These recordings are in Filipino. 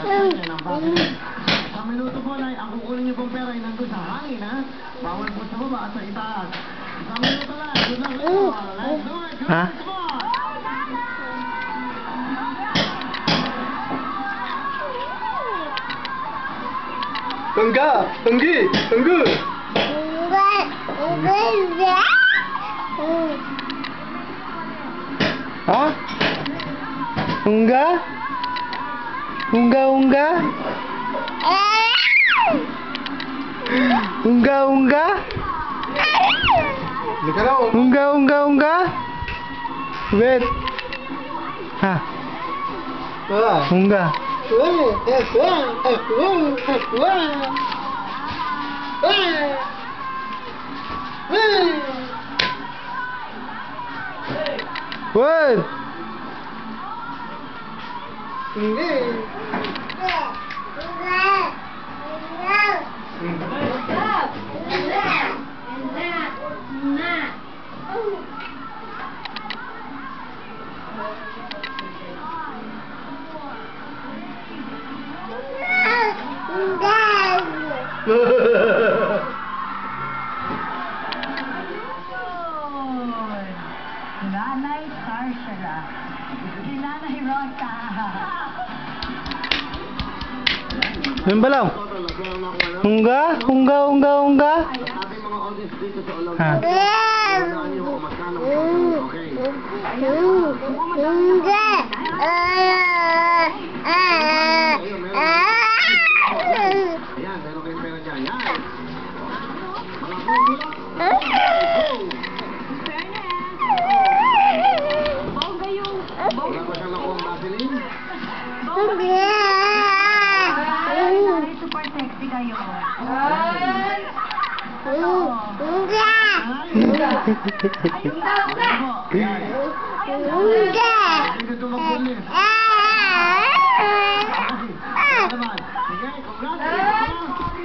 Sa minuto po, ang kukunin niyo pong pera ay nandun sa hangin, ha? Bawal po sa baba at sa itaas. Sa minuto lang, good luck po. Let's do it, come on! Tangga! Tanggi! Tanggu! Ha? Ungga? Ungga, ungga? Ungga, ungga? Ungga, ungga, ungga? Wait. Ha? Ungga. Wait. Nanay Sarshara. Si Nanay Rosa. Balaw. Ungga, ungga, ungga, ungga. Ating mga audience dito sa Olaw. Ha? Unaan niyo kung magkano ang okay. Ayan, meron kayong pera dyan. Yan. Bongga yung... Wala ba siyang nakuha ang Vaseline? Super sexy kayo. Hindi ito magpulis. Sige, congrats.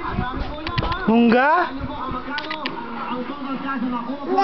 Ang dami po niya, ha? Ungga? Ano po ang magkano? Ang total cash na nakuha po.